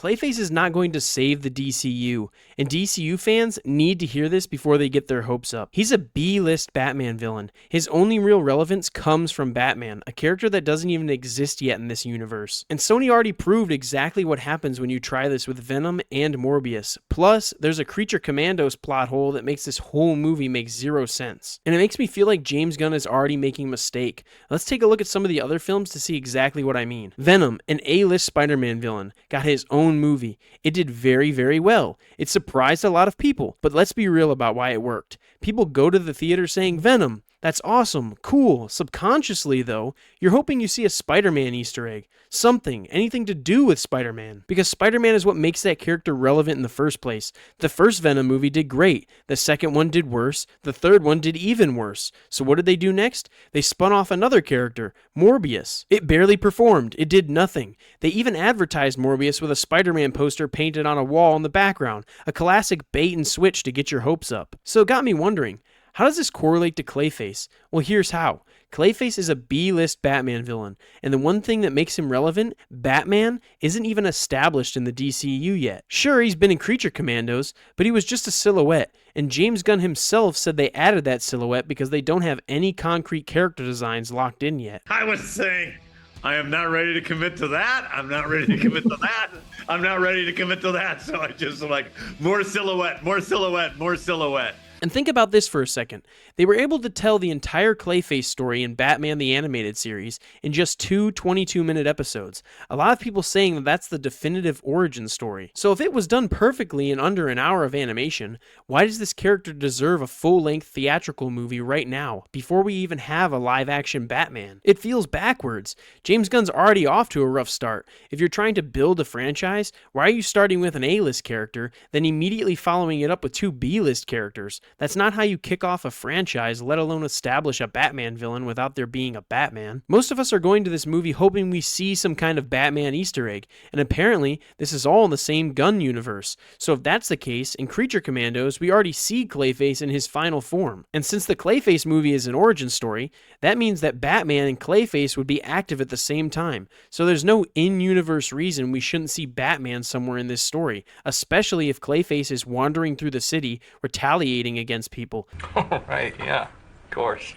Clayface is not going to save the DCU, and DCU fans need to hear this before they get their hopes up. He's a B-list Batman villain. His only real relevance comes from Batman, a character that doesn't even exist yet in this universe. And Sony already proved exactly what happens when you try this with Venom and Morbius. Plus, there's a Creature Commandos plot hole that makes this whole movie make zero sense. And it makes me feel like James Gunn is already making a mistake. Let's take a look at some of the other films to see exactly what I mean. Venom, an A-list Spider-Man villain, got his own movie. It did very, very well. It surprised a lot of people, but let's be real about why it worked. People go to the theater saying, Venom, that's awesome, cool. Subconsciously, though, you're hoping you see a Spider-Man Easter egg. Something, anything to do with Spider-Man. Because Spider-Man is what makes that character relevant in the first place. The first Venom movie did great. The second one did worse. The third one did even worse. So what did they do next? They spun off another character, Morbius. It barely performed. It did nothing. They even advertised Morbius with a Spider-Man poster painted on a wall in the background. A classic bait and switch to get your hopes up. So it got me wondering, how does this correlate to Clayface? Well, here's how. Clayface is a B-list Batman villain, and the one thing that makes him relevant, Batman, isn't even established in the DCU yet. Sure, he's been in Creature Commandos, but he was just a silhouette, and James Gunn himself said they added that silhouette because they don't have any concrete character designs locked in yet. I was saying, I am not ready to commit to that. I'm not ready to commit to that. I'm not ready to commit to that. So I just like, more silhouette, more silhouette, more silhouette. And think about this for a second. They were able to tell the entire Clayface story in Batman the Animated Series in just 2 22-minute episodes. A lot of people saying that that's the definitive origin story. So if it was done perfectly in under an hour of animation, why does this character deserve a full-length theatrical movie right now, before we even have a live-action Batman? It feels backwards. James Gunn's already off to a rough start. If you're trying to build a franchise, why are you starting with an A-list character, then immediately following it up with 2 B-list characters? That's not how you kick off a franchise, let alone establish a Batman villain without there being a Batman. Most of us are going to this movie hoping we see some kind of Batman Easter egg, and apparently this is all in the same Gunn universe. So if that's the case, in Creature Commandos, we already see Clayface in his final form. And since the Clayface movie is an origin story, that means that Batman and Clayface would be active at the same time. So there's no in-universe reason we shouldn't see Batman somewhere in this story, especially if Clayface is wandering through the city, retaliating against people. Oh, right, yeah, of course.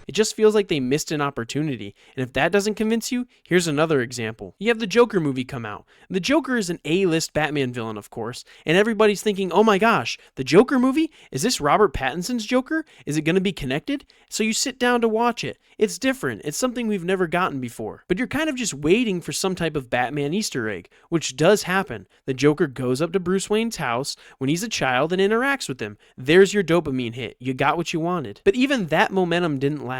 It just feels like they missed an opportunity, and if that doesn't convince you, here's another example. You have the Joker movie come out. The Joker is an A-list Batman villain, of course, and everybody's thinking, oh my gosh, the Joker movie? Is this Robert Pattinson's Joker? Is it going to be connected? So you sit down to watch it. It's different. It's something we've never gotten before. But you're kind of just waiting for some type of Batman Easter egg, which does happen. The Joker goes up to Bruce Wayne's house when he's a child and interacts with him. There's your dopamine hit. You got what you wanted. But even that momentum didn't last.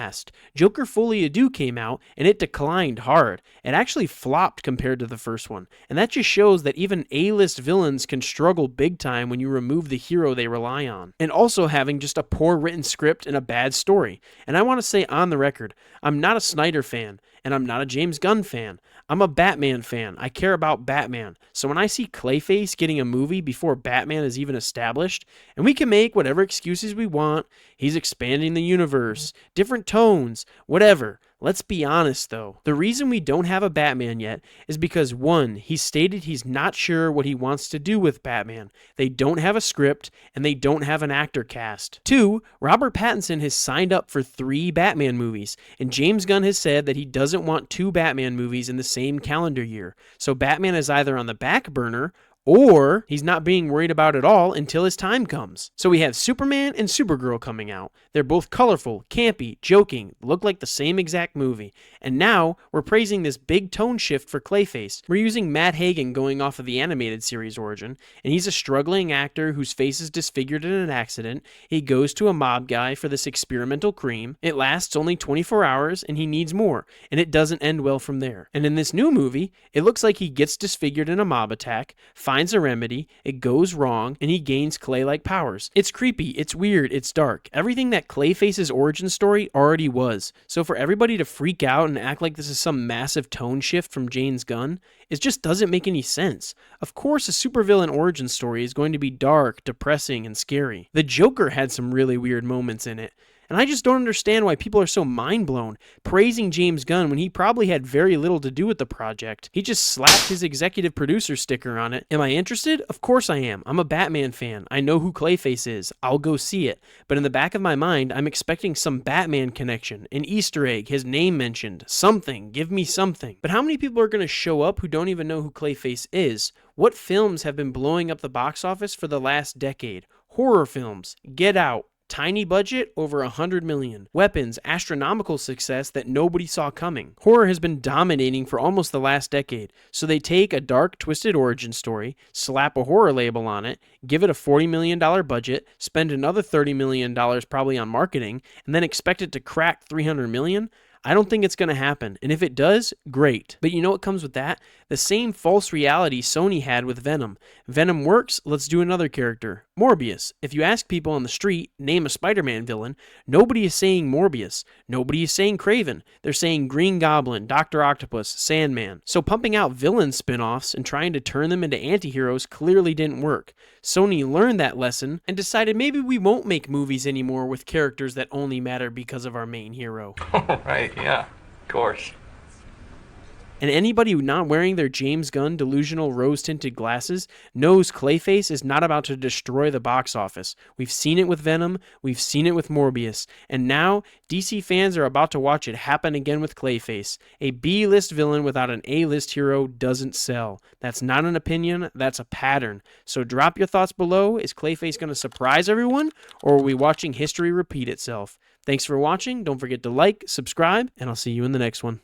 Joker Folie à Deux came out and it declined hard. It actually flopped compared to the first one. And that just shows that even A-list villains can struggle big time when you remove the hero they rely on. And also having just a poor written script and a bad story. And I want to say on the record, I'm not a Snyder fan and I'm not a James Gunn fan. I'm a Batman fan. I care about Batman. So when I see Clayface getting a movie before Batman is even established, and we can make whatever excuses we want, he's expanding the universe, different tones, whatever. Let's be honest though. The reason we don't have a Batman yet is because 1, he stated he's not sure what he wants to do with Batman. They don't have a script and they don't have an actor cast. 2, Robert Pattinson has signed up for 3 Batman movies, and James Gunn has said that he doesn't want 2 Batman movies in the same calendar year. So Batman is either on the back burner or he's not being worried about it all until his time comes. So we have Superman and Supergirl coming out. They're both colorful, campy, joking, look like the same exact movie. And now we're praising this big tone shift for Clayface. We're using Matt Hagen going off of the animated series origin, and he's a struggling actor whose face is disfigured in an accident. He goes to a mob guy for this experimental cream. It lasts only 24 hours and he needs more, and it doesn't end well from there. And in this new movie, it looks like he gets disfigured in a mob attack, finds a remedy, it goes wrong, and he gains clay-like powers. It's creepy, it's weird, it's dark. Everything that Clayface's origin story already was. So for everybody to freak out and act like this is some massive tone shift from James Gunn, it just doesn't make any sense. Of course, a supervillain origin story is going to be dark, depressing, and scary. The Joker had some really weird moments in it. And I just don't understand why people are so mind blown, praising James Gunn when he probably had very little to do with the project. He just slapped his executive producer sticker on it. Am I interested? Of course I am. I'm a Batman fan. I know who Clayface is. I'll go see it. But in the back of my mind, I'm expecting some Batman connection, an Easter egg, his name mentioned, something. Give me something. But how many people are going to show up who don't even know who Clayface is? What films have been blowing up the box office for the last decade? Horror films. Get Out. Tiny budget, over $100 million. Weapons, astronomical success that nobody saw coming. Horror has been dominating for almost the last decade, so they take a dark, twisted origin story, slap a horror label on it, give it a $40 million budget, spend another $30 million probably on marketing, and then expect it to crack $300 million? I don't think it's going to happen, and if it does, great. But you know what comes with that? The same false reality Sony had with Venom. Venom works, let's do another character. Morbius. If you ask people on the street, name a Spider-Man villain, nobody is saying Morbius. Nobody is saying Kraven. They're saying Green Goblin, Dr. Octopus, Sandman. So pumping out villain spin-offs and trying to turn them into anti-heroes clearly didn't work. Sony learned that lesson and decided maybe we won't make movies anymore with characters that only matter because of our main hero. Right, yeah, of course. And anybody not wearing their James Gunn delusional rose-tinted glasses knows Clayface is not about to destroy the box office. We've seen it with Venom, we've seen it with Morbius, and now DC fans are about to watch it happen again with Clayface. A B-list villain without an A-list hero doesn't sell. That's not an opinion, that's a pattern. So drop your thoughts below. Is Clayface going to surprise everyone, or are we watching history repeat itself? Thanks for watching. Don't forget to like, subscribe, and I'll see you in the next one.